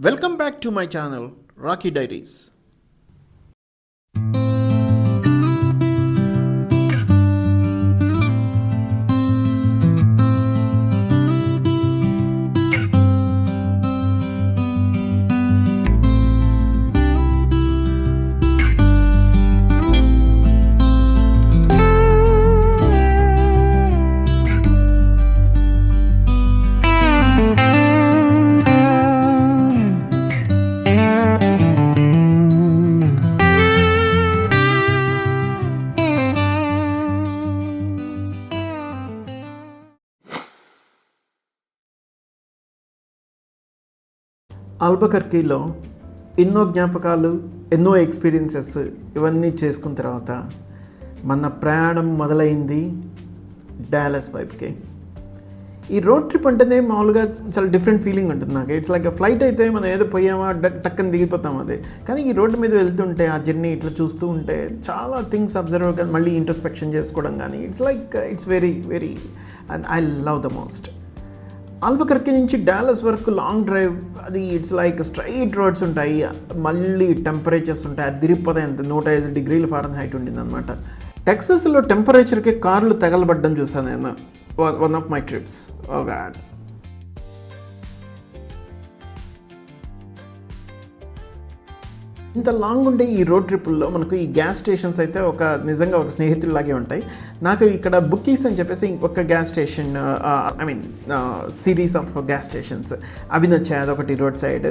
Welcome back to my channel, Rocky Diaries. ఆల్బకర్కీలో ఎన్నో జ్ఞాపకాలు, ఎన్నో ఎక్స్పీరియన్సెస్ ఇవన్నీ చేసుకున్న తర్వాత మన ప్రయాణం మొదలైంది డాలస్ వైపుకి. ఈ రోడ్ ట్రిప్ అంటేనే మామూలుగా చాలా డిఫరెంట్ ఫీలింగ్ ఉంటుంది నాకు. ఇట్స్ లైక్ ఫ్లైట్ అయితే మనం ఏదో పోయామా టక్కని దిగిపోతాం అదే. కానీ ఈ రోడ్డు మీద వెళ్తుంటే ఆ జర్నీ ఇట్లా చూస్తూ ఉంటే చాలా థింగ్స్ అబ్జర్వ్ కానీ మళ్ళీ ఇంట్రస్పెక్షన్ చేసుకోవడం కానీ it's very very and I love the most. Albuquerque నుంచి డాలస్ వరకు లాంగ్ డ్రైవ్, అది ఇట్స్ లైక్ స్ట్రైట్ రోడ్స్ ఉంటాయి, మళ్ళీ టెంపరేచర్స్ ఉంటాయి, అది తిరిగిపోతాయి. అంత 105 డిగ్రీల ఫారెన్హైట్ ఉండింది అనమాట. టెక్సస్లో టెంపరేచర్కి కార్లు తగలబడ్డం చూసాను నేను one of my trips. Oh God, ఇంత లాంగ్ ఉండే ఈ రోడ్ ట్రిప్పుల్లో మనకు ఈ గ్యాస్ స్టేషన్స్ అయితే నిజంగా ఒక స్నేహితుల్లాగే ఉంటాయి. నాకు ఇక్కడ బుక్కీస్ అని చెప్పేసి ఒక gas station, series of gas stations అవి నచ్చాయి. అదొకటి road side.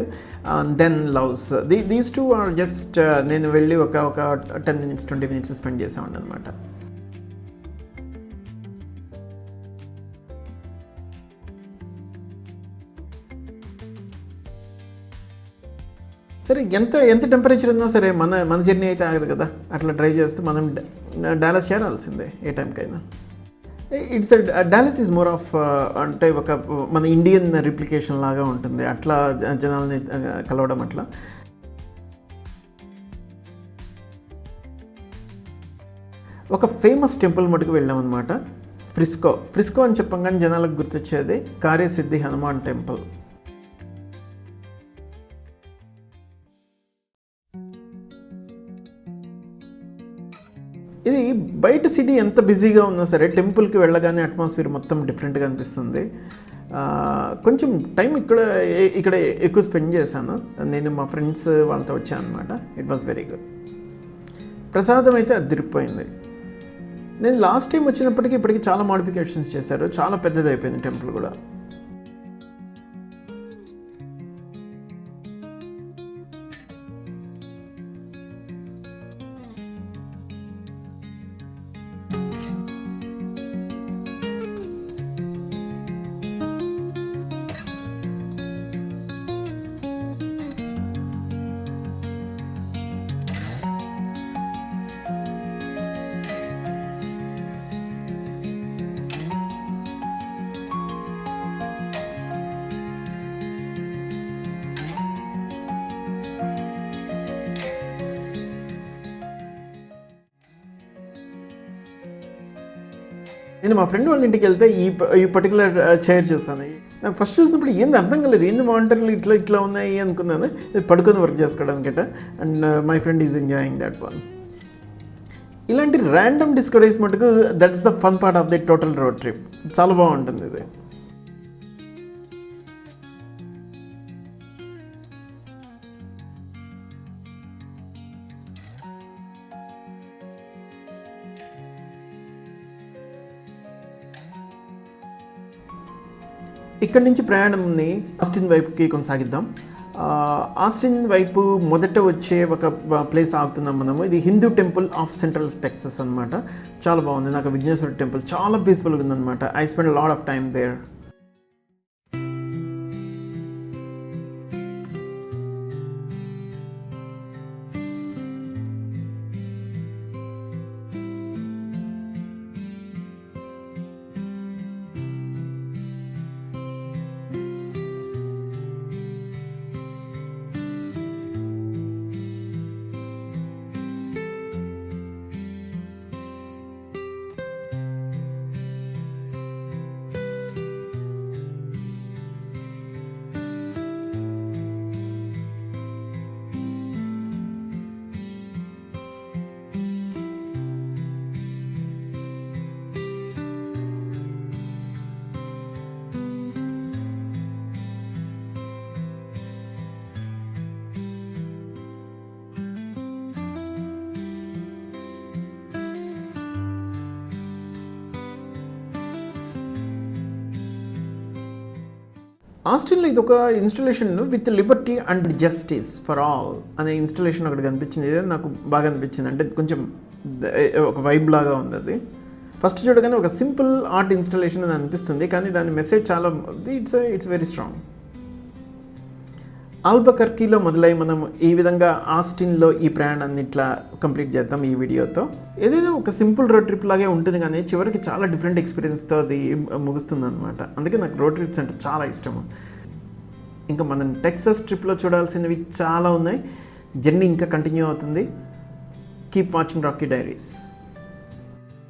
Then loves, these two are just నేను వెళ్ళి ఒక 10 minutes 20 minutes స్పెండ్ చేసామండి అనమాట. సరే, ఎంత టెంపరేచర్ ఉన్నా సరే మన జర్నీ అయితే ఆగదు కదా. అట్లా డ్రైవ్ చేస్తూ మనం డాలస్ చేరాల్సిందే ఏ టైంకైనా. డాలస్ ఈజ్ మోర్ ఆఫ్ అంటే ఒక మన ఇండియన్ రిప్లికేషన్ లాగా ఉంటుంది. అట్లా జనాల్ని కలవడం అట్లా. ఒక ఫేమస్ టెంపుల్ మటుకు వెళ్ళామన్నమాట, ఫ్రిస్కో అని చెప్పంగానే జనాలకు గుర్తొచ్చేది కార్యసిద్ధి హనుమాన్ టెంపుల్. ఇది బయట సిటీ ఎంత బిజీగా ఉన్నా సరే టెంపుల్కి వెళ్ళగానే అట్మాస్ఫియర్ మొత్తం డిఫరెంట్గా అనిపిస్తుంది. కొంచెం టైం ఇక్కడ ఎక్కువ స్పెండ్ చేశాను. నేను మా ఫ్రెండ్స్ వాళ్ళతో వచ్చాను అనమాట. It was very good. ప్రసాదం అయితే అదిరిపోయింది. నేను లాస్ట్ టైం వచ్చినప్పటికీ ఇప్పటికీ చాలా మోడిఫికేషన్స్ చేశారు, చాలా పెద్దది అయిపోయింది టెంపుల్ కూడా. నేను మా ఫ్రెండ్ వాళ్ళ ఇంటికి వెళ్తే ఈ పర్టికులర్ చైర్ చూస్తాను. నాకు ఫస్ట్ చూసినప్పుడు ఏంది అర్థం కాలేదు, ఏంది మానిటర్లు ఇట్లా ఉన్నాయి అనుకున్నాను. పడుకొని వర్క్ చేసుకోవడానికట. And my friend is enjoying that one. ఇలాంటి ర్యాండమ్ డిస్కవరీస్ మటుకు that's the fun part of the total road trip. చాలా బాగుంటుంది ఇది. ఇక్కడి నుంచి ప్రయాణంని ఆస్టిన్ వైపుకి కొనసాగిద్దాం. ఆస్టిన్ వైపు మొదట వచ్చే ఒక ప్లేస్ ఆగుతున్నాం మనము. ఇది Hindu temple of central Texas అనమాట. చాలా బాగుంది. నాకు విఘ్నేశ్వర టెంపుల్ చాలా పీస్ఫుల్గా ఉందన్నమాట. I spend lot of time there. ఆస్టిన్లో ఇది ఒక installation with liberty and justice for all అనే ఇన్స్టలేషన్ ఒకటి కనిపించింది. ఇదే నాకు బాగా అనిపించింది. అంటే కొంచెం ఒక వైబ్ లాగా ఉంది అది. ఫస్ట్ చూడగానే ఒక సింపుల్ ఆర్ట్ ఇన్స్టలేషన్ అని అనిపిస్తుంది, కానీ దాని మెసేజ్ చాలా ఇట్స్ వెరీ స్ట్రాంగ్. ఆల్బకర్కీలో మొదలై మనం ఈ విధంగా ఆస్టిన్లో ఈ ప్రయాణాన్ని ఇట్లా కంప్లీట్ చేద్దాం ఈ వీడియోతో. ఏదైనా ఒక సింపుల్ రోడ్ ట్రిప్ లాగే ఉంటుంది, కానీ చివరికి చాలా డిఫరెంట్ ఎక్స్పీరియన్స్తో అది ముగుస్తుంది అనమాట. అందుకే నాకు రోడ్ ట్రిప్స్ అంటే చాలా ఇష్టము. ఇంకా మనం టెక్సస్ ట్రిప్లో చూడాల్సినవి చాలా ఉన్నాయి. జర్నీ ఇంకా కంటిన్యూ అవుతుంది. Keep watching Rocky diaries.